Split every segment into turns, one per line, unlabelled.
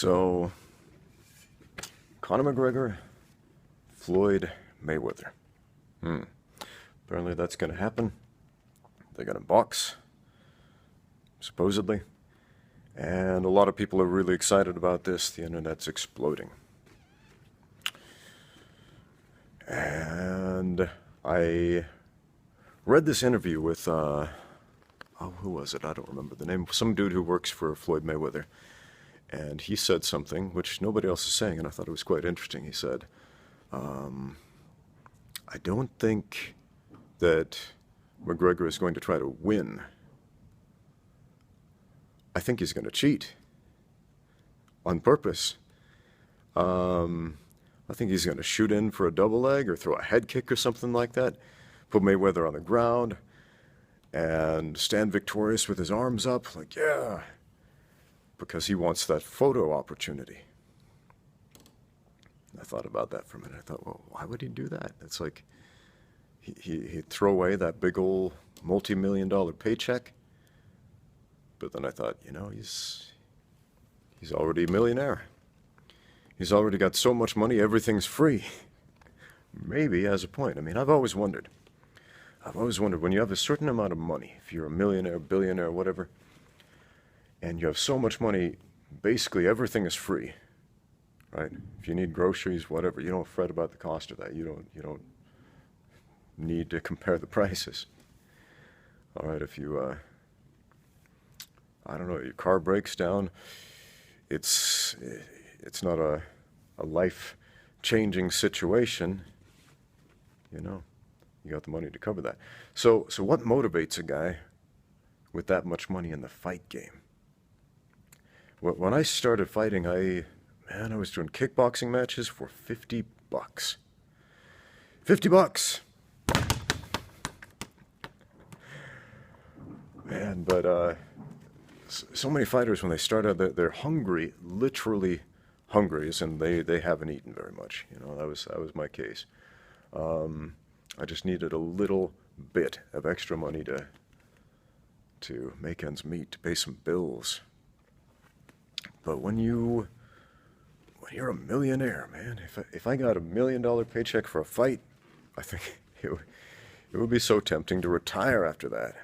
So, Conor McGregor, Floyd Mayweather. Apparently that's going to happen. They're going to box, supposedly. And a lot of people are really excited about this. The internet's exploding. And I read this interview with, who was it? I don't remember the name. Some dude who works for Floyd Mayweather. And he said something which nobody else is saying, and I thought it was quite interesting. He said, I don't think that McGregor is going to try to win. I think he's going to cheat on purpose. I think he's going to shoot in for a double leg or throw a head kick or something like that, put Mayweather on the ground, and stand victorious with his arms up, like, yeah, because he wants that photo opportunity. I thought about that for a minute. I thought, well, why would he do that? It's like he'd throw away that big old multi-million-dollar paycheck. But then I thought, you know, he's already a millionaire. He's already got so much money, everything's free. Maybe he has a point. I mean, I've always wondered when you have a certain amount of money, if you're a millionaire, billionaire, whatever, and you have so much money, basically everything is free, right? If you need groceries, whatever, you don't fret about the cost of that. You don't need to compare the prices. All right, if you, I don't know, your car breaks down, it's not a life-changing situation, you know. You got the money to cover that. So what motivates a guy with that much money in the fight game? When I started fighting, I was doing kickboxing matches for $50. $50! Man, but so many fighters, when they start out, they're hungry, literally hungry, as in they haven't eaten very much. You know, that was my case. I just needed a little bit of extra money to make ends meet, to pay some bills. But when you're a millionaire, man, if I got $1 million paycheck for a fight, I think it would be so tempting to retire after that.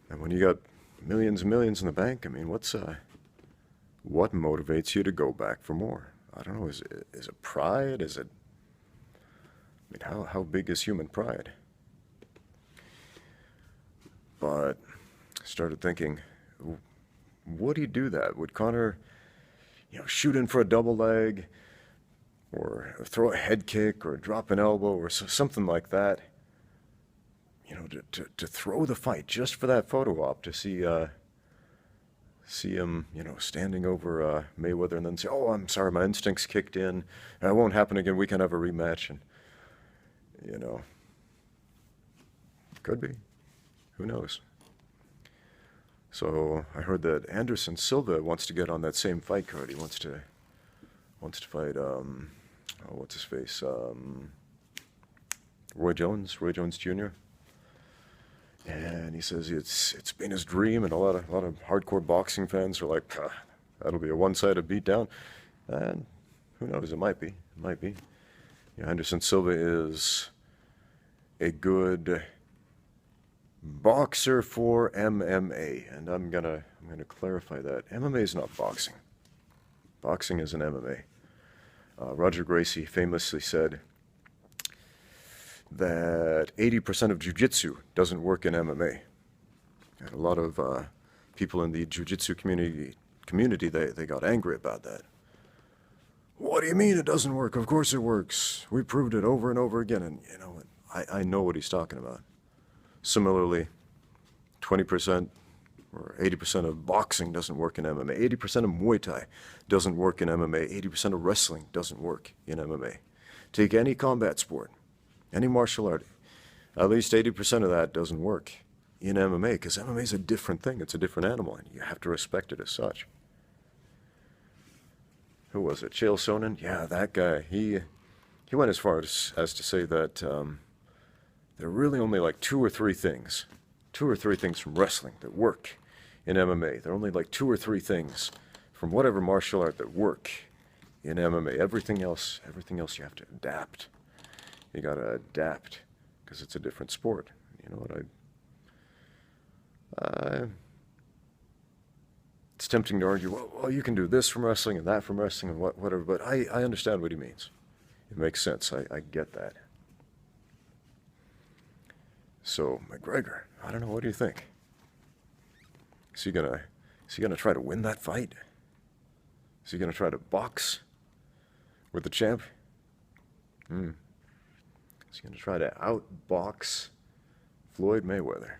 And when you got millions and millions in the bank, I mean, what motivates you to go back for more? I don't know. Is it pride? Is it? I mean, how big is human pride? But I started thinking, would he do that? Would Conor, shoot in for a double leg, or throw a head kick, or drop an elbow, or something like that? To throw the fight just for that photo op, to see him, standing over Mayweather, and then say, "Oh, I'm sorry, my instincts kicked in. It won't happen again. We can have a rematch." And could be. Who knows? So I heard that Anderson Silva wants to get on that same fight card. He wants to fight what's his face? Roy Jones Jr. And he says it's been his dream, and a lot of hardcore boxing fans are like, that'll be a one-sided beatdown. And who knows? It might be. Anderson Silva is a good boxer for MMA, and I'm gonna clarify that MMA is not boxing. Boxing is an MMA. Roger Gracie famously said that 80% of jiu-jitsu doesn't work in MMA. And a lot of people in the jiu-jitsu community they got angry about that. What do you mean it doesn't work? Of course it works. We proved it over and over again. And I know what he's talking about. Similarly, 20% or 80% of boxing doesn't work in MMA. 80% of Muay Thai doesn't work in MMA. 80% of wrestling doesn't work in MMA. Take any combat sport, any martial art, at least 80% of that doesn't work in MMA, because MMA is a different thing. It's a different animal, and you have to respect it as such. Who was it? Chael Sonnen? Yeah, that guy. He went as far as to say that there are really only like two or three things from wrestling that work in MMA. There are only like two or three things from whatever martial art that work in MMA. Everything else you have to adapt. You gotta adapt because it's a different sport. You know what? It's tempting to argue, well, you can do this from wrestling and that from wrestling and whatever, but I understand what he means. It makes sense. I get that. So McGregor, I don't know. What do you think? Is he gonna try to win that fight? Is he gonna try to box with the champ? Is he gonna try to outbox Floyd Mayweather?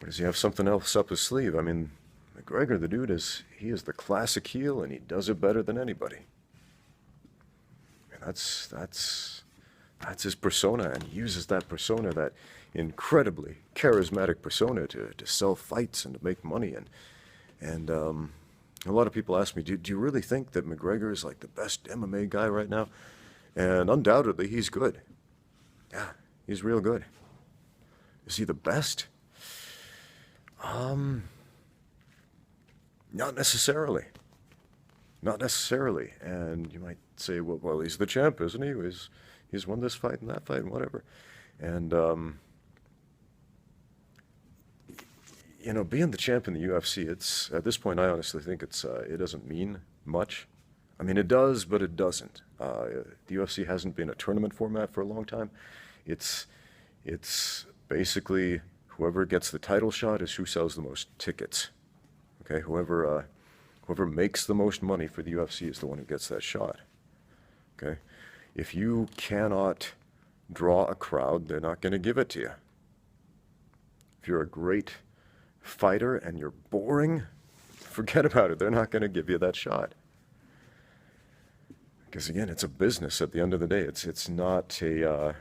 Or does he have something else up his sleeve? I mean, McGregor, the dude he is the classic heel, and he does it better than anybody. And that's his persona, and he uses that persona, that incredibly charismatic persona, to sell fights and to make money. And a lot of people ask me, do you really think that McGregor is like the best MMA guy right now? And undoubtedly, he's good. Yeah, he's real good. Is he the best? Not necessarily. Not necessarily. And you might say, well, he's the champ, isn't he? He's won this fight and that fight and whatever. And, you know, being the champ in the UFC, it's, at this point, I honestly think it doesn't mean much. I mean, it does, but it doesn't. The UFC hasn't been a tournament format for a long time. It's basically whoever gets the title shot is who sells the most tickets. Okay, whoever makes the most money for the UFC is the one who gets that shot. Okay, if you cannot draw a crowd, they're not going to give it to you. If you're a great fighter and you're boring, forget about it. They're not going to give you that shot. Because again, it's a business at the end of the day. It's not a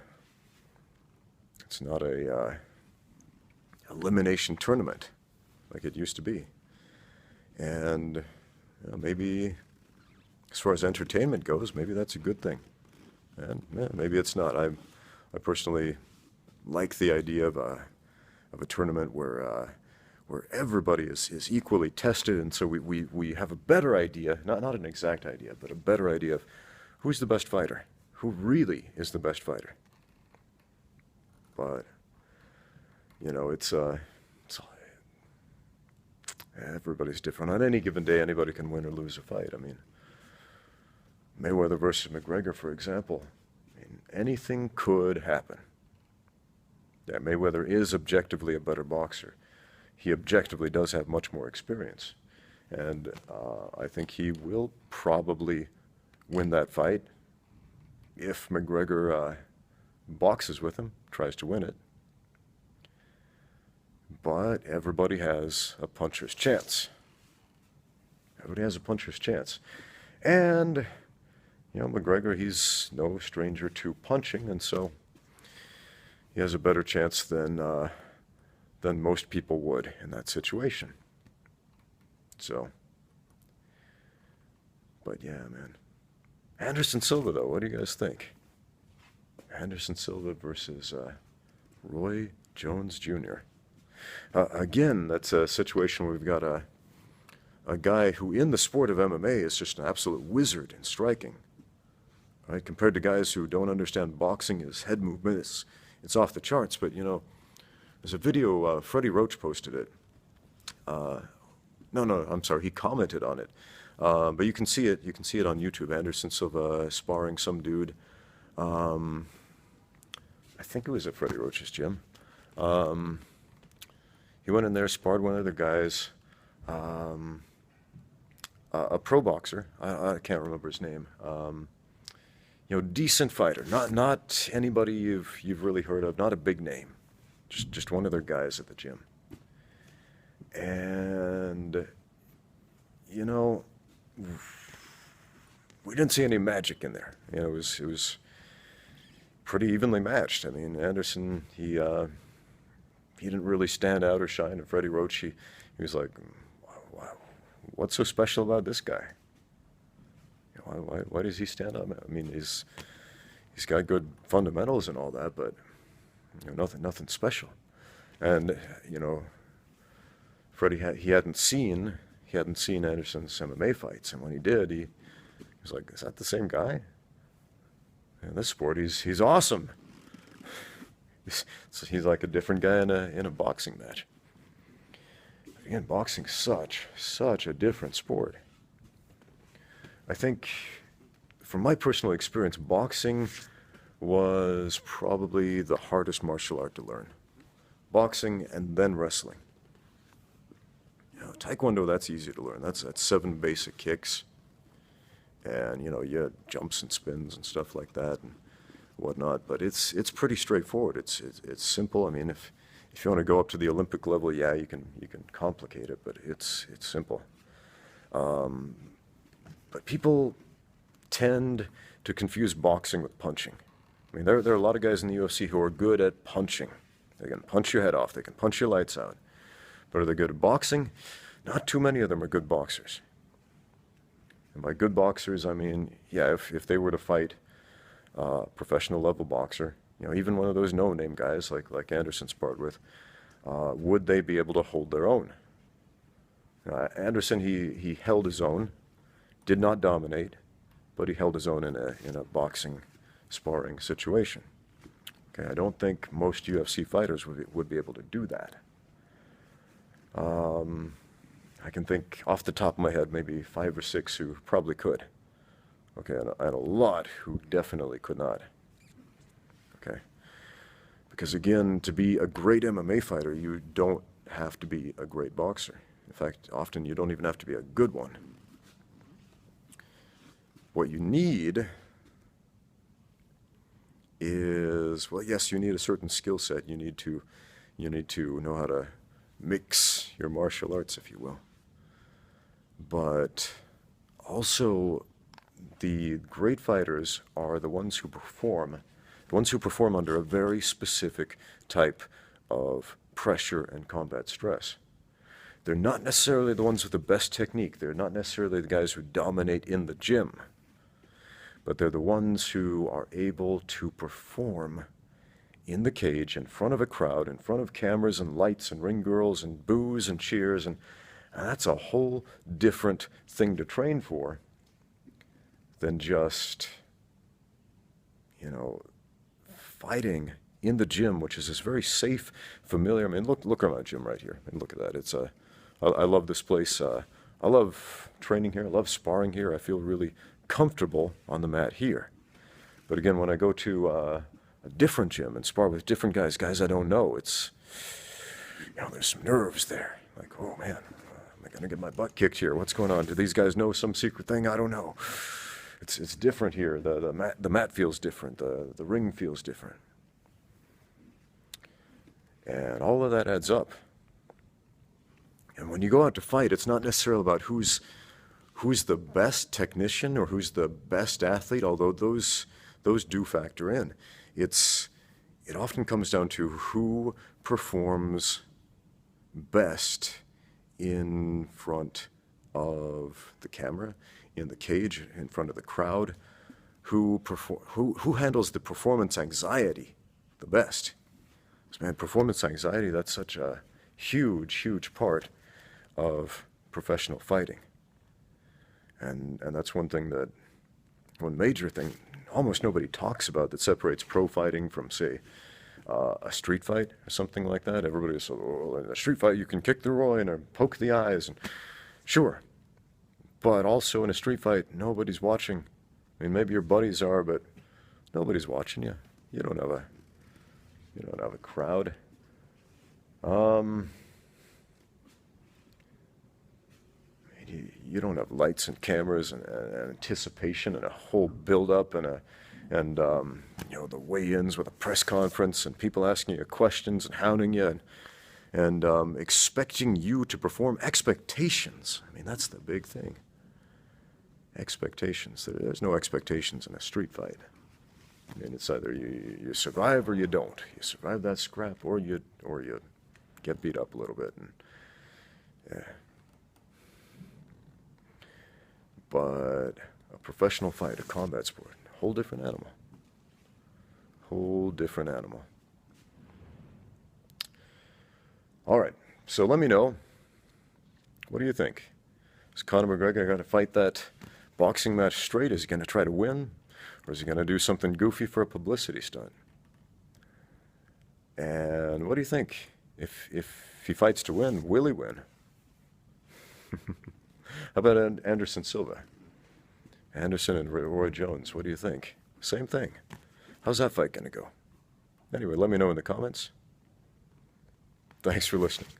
elimination tournament like it used to be. And you know, maybe as far as entertainment goes, maybe that's a good thing. And yeah, maybe it's not. I personally like the idea of a tournament where everybody is equally tested, and so we have a better idea, not an exact idea, but a better idea of who's the best fighter, who really is the best fighter. But you know, it's everybody's different. On any given day, anybody can win or lose a fight. I mean, Mayweather versus McGregor, for example, I mean, anything could happen. Yeah, Mayweather is objectively a better boxer. He objectively does have much more experience. And I think he will probably win that fight if McGregor boxes with him, tries to win it. But everybody has a puncher's chance. Everybody has a puncher's chance. And, you know, McGregor, he's no stranger to punching, and so he has a better chance than most people would in that situation. So, but yeah, man. Anderson Silva, though, what do you guys think? Anderson Silva versus Roy Jones Jr. Again, that's a situation where we've got a guy who in the sport of MMA is just an absolute wizard in striking. Right? Compared to guys who don't understand boxing, his head movement, it's off the charts. But, you know, there's a video, Freddie Roach posted it. No, I'm sorry, he commented on it. But you can see it on YouTube. Anderson Silva sparring some dude. I think it was at Freddie Roach's gym. He went in there, sparred one of the guys, a pro boxer. I can't remember his name. You know, decent fighter, not anybody you've really heard of, not a big name, just one of their guys at the gym. And you know, we didn't see any magic in there. You know, it was pretty evenly matched. I mean, Anderson, he didn't really stand out or shine. And Freddie Roach, he was like, wow, what's so special about this guy? You know, why does he stand out? I mean, he's got good fundamentals and all that, but you know, nothing special. And you know, Freddie he hadn't seen Anderson's MMA fights, and when he did, he was like, "Is that the same guy?" In this sport, he's awesome. He's like a different guy in a boxing match. Again, boxing's such a different sport. I think, from my personal experience, boxing was probably the hardest martial art to learn. Boxing and then wrestling. Taekwondo, that's easy to learn. That's 7 basic kicks. And, you had jumps and spins and stuff like that and whatnot. But it's pretty straightforward. It's simple. I mean, if you want to go up to the Olympic level, yeah, you can complicate it, but it's simple. But people tend to confuse boxing with punching. I mean, there are a lot of guys in the UFC who are good at punching. They can punch your head off. They can punch your lights out. But are they good at boxing? Not too many of them are good boxers. And by good boxers, I mean, yeah, if they were to fight a professional level boxer, even one of those no-name guys like Anderson sparred with, would they be able to hold their own? Anderson, he held his own, did not dominate, but he held his own in a boxing sparring situation. Okay, I don't think most UFC fighters would be able to do that. I can think off the top of my head maybe 5 or 6 who probably could. Okay, and a lot who definitely could not. Okay, because again, to be a great MMA fighter, you don't have to be a great boxer. In fact, often you don't even have to be a good one. What you need is, well, yes, you need a certain skill set. You need to know how to mix your martial arts, if you will. But also, the great fighters are the ones who perform under a very specific type of pressure and combat stress. They're not necessarily the ones with the best technique. They're not necessarily the guys who dominate in the gym. But they're the ones who are able to perform in the cage, in front of a crowd, in front of cameras and lights and ring girls and boos and cheers, and that's a whole different thing to train for than just, fighting in the gym, which is this very safe, familiar. I mean, look at my gym right here, and look at that. I love this place. I love training here. I love sparring here. I feel really comfortable on the mat here. But again, when I go to a different gym and spar with different guys I don't know, it's, there's some nerves there. Like, oh man, am I gonna get my butt kicked here? What's going on? Do these guys know some secret thing? I don't know. It's different here. The mat feels different. The ring feels different. And all of that adds up. And when you go out to fight, it's not necessarily about who's the best technician or who's the best athlete, although those do factor in. It often comes down to who performs best in front of the camera, in the cage, in front of the crowd, who handles the performance anxiety the best. Because, man, performance anxiety, that's such a huge part of professional fighting. And that's one major thing almost nobody talks about that separates pro fighting from, say, a street fight or something like that. Everybody says, oh, in a street fight you can kick the groin or poke the eyes. And sure, but also in a street fight, nobody's watching. I mean, maybe your buddies are, but nobody's watching you. You don't have a crowd. You don't have lights and cameras and anticipation and a whole build-up and the weigh-ins with a press conference and people asking you questions and hounding you and expecting you to perform. Expectations. I mean, that's the big thing. Expectations. There's no expectations in a street fight. I mean, it's either you survive or you don't. You survive that scrap or you get beat up a little bit. And yeah. But a professional fight, a combat sport, whole different animal. Whole different animal. All right, so let me know What do you think? Is Conor McGregor going to fight that boxing match straight? Is he going to try to win? Or is he going to do something goofy for a publicity stunt? And what do you think? If he fights to win, will he win? How about Anderson Silva? Anderson and Roy Jones, what do you think? Same thing. How's that fight going to go? Anyway, let me know in the comments. Thanks for listening.